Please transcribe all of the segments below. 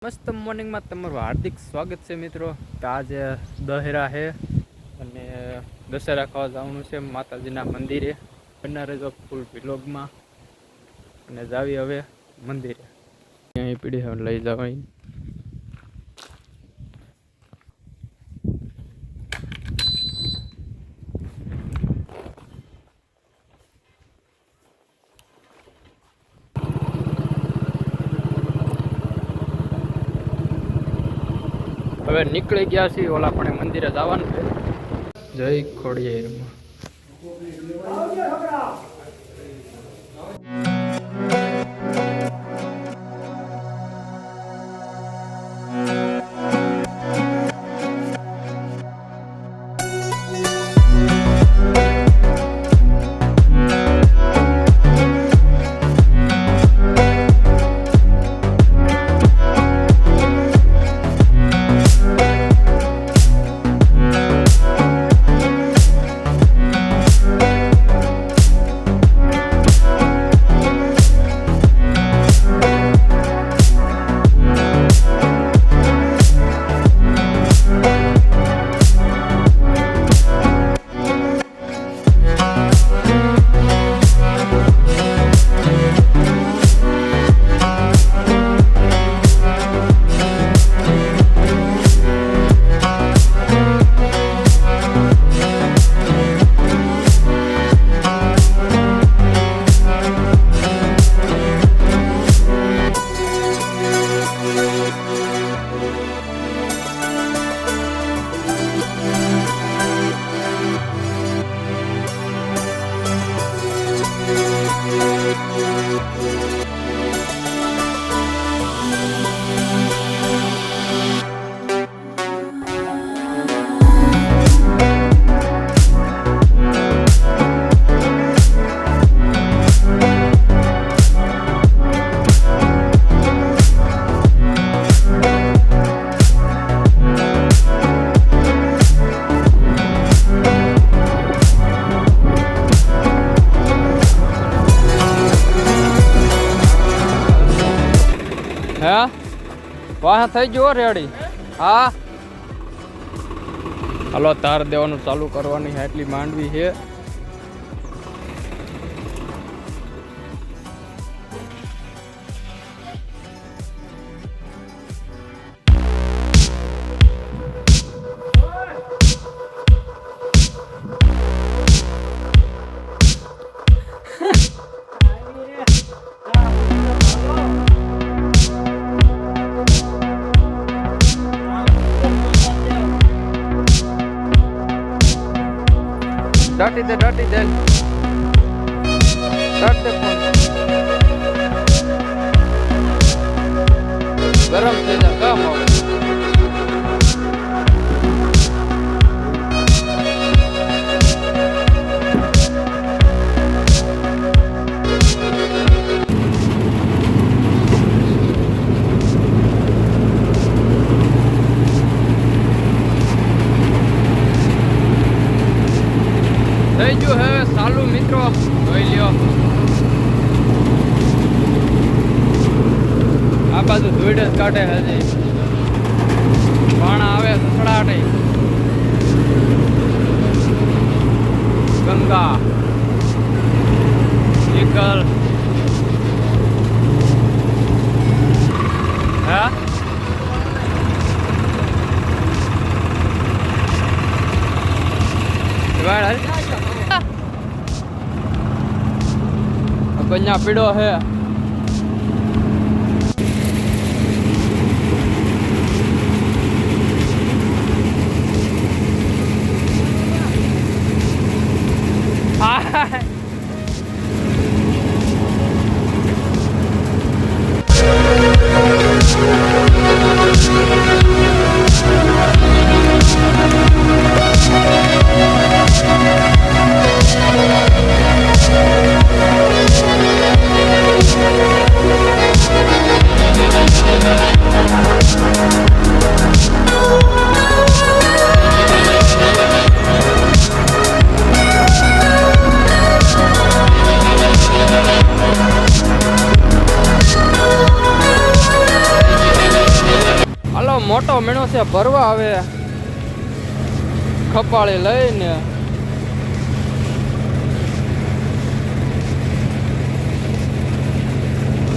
મસ્ત મોર્નિંગમાં તમારું હાર્દિક સ્વાગત છે મિત્રો. આજે દશેરા છે અને દશેરા ખાવા જવાનું છે માતાજીના મંદિરે. બના રહેજો ફૂલ વ્લોગમાં અને જાવી હવે મંદિરે. અહીં પીડી હવે લઈ જવાય. હવે નીકળી ગયા છીએ ઓલા પણ મંદિરે જવાનું છે. જય ખોડિયારમાં. હે વાહ થઈ ગયો રેડી. હા હાલો તાર દેવાનું ચાલુ કરવાની છે. એટલી માંડવી છે. डाटी दे डाट दे फोन गरम थे जा काम हो થઈ ગયું હવે ચાલુ મિત્રો. જોઈ લ્યો આ બાજુ ધૂળ જ કાઢે હજી. પાણા આવે સસડાટે. ગંગા નીકળ હા કન્યા પીડો હે. મોટો મીણો છે ભરવા આવે ખપાળી લઈને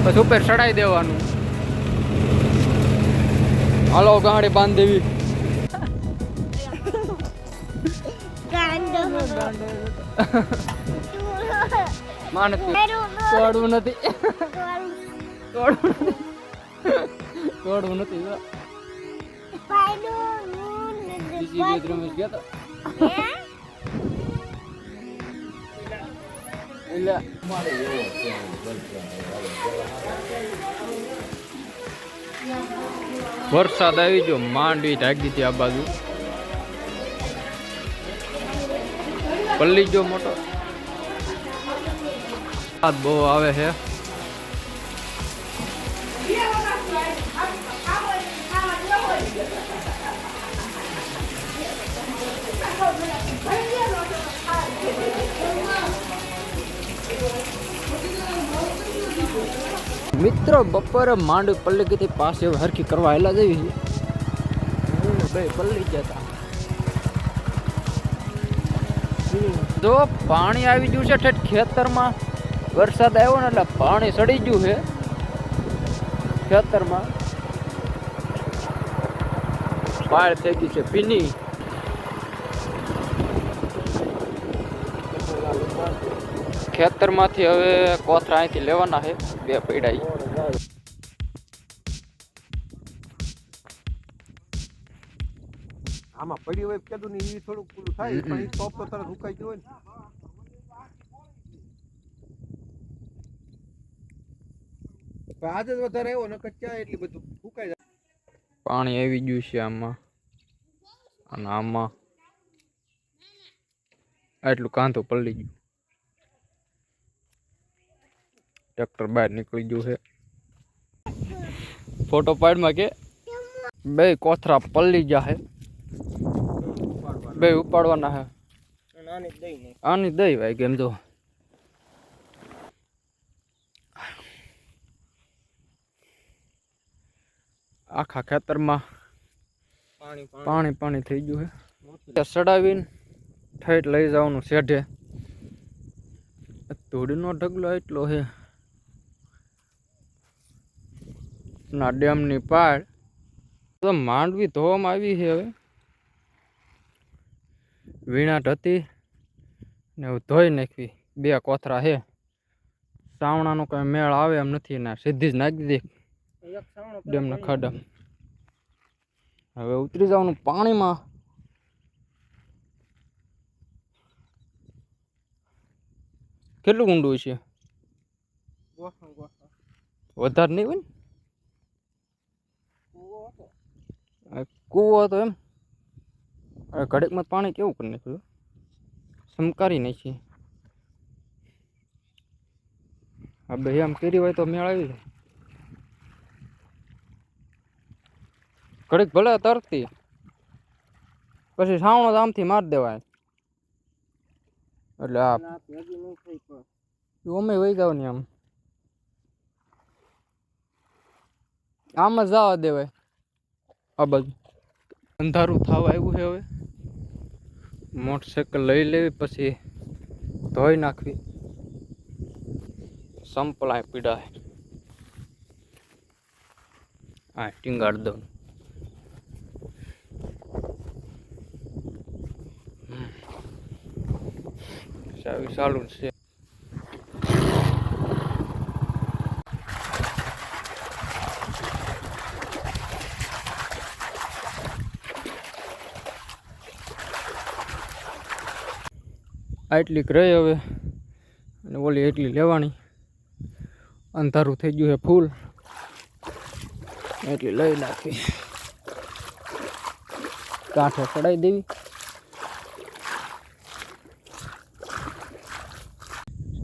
પછી ઉપર ચડાઈ દેવાનું. હાલો ગાડી બાંધી દેવી. માને તોડવું નથી તોડવું નથી વરસાદ આવી ગયો માંડવી ઢાંકી હતી આ બાજુ પલ્લી ગયો મોટો બહુ આવે છે. મિત્રો બપોરે માંડવી પલ્લી ગઈ પાસે હરખી કરવા આવેલા જઈએ ભાઈ પલ્લી ગયા જો પાણી આવી ગયું છે ઠેઠ ખેતરમાં. વરસાદ આવ્યો ને એટલે પાણી સડી ગયું છે ખેતરમાં. પાળ થઈ ગઈ છે પીની. ખેતરમાંથી હવે કોથરા અહીંથી લેવાના છે 2 પૈડા. આમાં પડી હોય કીધું ને એ થોડુંક પૂરું થાય પણ એ ટોપ તો તરત સુકાઈ ગયો હોય ને આજે જ વધારે આવ્યો ને કચ્ચા એટલી બધું સુકાઈ જાય. પાણી આવી ગયું છે આમાં અને આમાં આટલું કાંધું પલળી ગયું. ટ્રેક્ટર બહાર નીકળી ગયું છે. ફોટો પાડમાં કે બે કોથરા પલળી ગયા છે. બે ઉપાડવાના છે. આની દઈ ભાઈ કેમ જો આખા ખેતરમાં પાણી થઈ ગયું છે. સડાવીને ઠેઠ લઈ જવાનું શેઢે. ધૂળનો ઢગલો એટલો છે ના ડેમની પાળ તો માંડવી ધોવામાં આવી છે. હવે વીણાટ હતી ને ધોઈ નાખવી. 2 કોથરા છે. સાવણાનો કઈ મેળ આવે એમ નથી ને સીધી જ નાખી દે ડેમના ખાડા. હવે ઉતરી જવાનું પાણીમાં. કેટલું ઊંડું છે? વધારે નહીં હોય ને કૂવો હતો એમ. ઘડીકમાં પાણી કેવું કરી નાખ્યું સમકારી નાખી. આ બે આમ કરી હોય તો મેળ આવી જાય. ઘડીક ભલે તરતી પછી સાવણો આમથી મારી દેવાય એટલે આ અમે વહી જાવ ને આમ જ જવા દેવાય. આ બાજુ અંધારું થવા આવ્યું છે. હવે મોટરસાઇકલ લઈ લેવી પછી ધોઈ નાખવી. સંપલાય પીડા હા ટીંગાડ દઉં. ચાલુ છે. આટલી રહી હવે અને ઓલી એટલી લેવાની. અંધારું થઈ ગયું છે ફૂલ એટલી લઈ નાખવી. કાંઠે ચડાવી દેવી.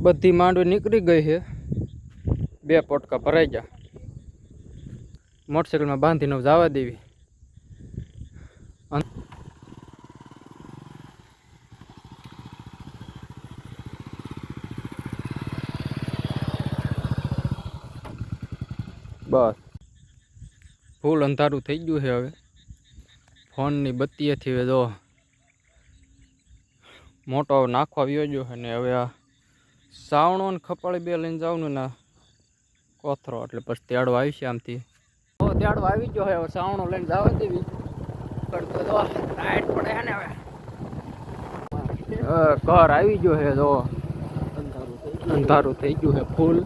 બધી માંડવી નીકળી ગઈ છે. 2 પોટકા ભરાઈ ગયા. મોટરસાઇકલમાં બાંધીને જવા દેવી. બસ ફૂલ અંધારું થઈ ગયું છે હવે ફોનની બત્તીએથી હવે જો મોટો નાખવા આવ્યો ગયો છે ને હવે આ સાવણો ને ખપાળી બે લઈને જાઉં ને કોથરો એટલે પછી તેડો આવી છે આમથી તેડો આવી ગયો હવે સાવણો લઈને જવા દેવી કરતો તો લાઈટ પડે છે ને હવે ઘર આવી ગયો છે જો અંધારું થઈ ગયું છે ફૂલ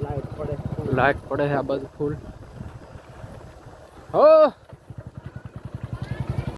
લાઈટ પડે છે આ બધું ફૂલ હો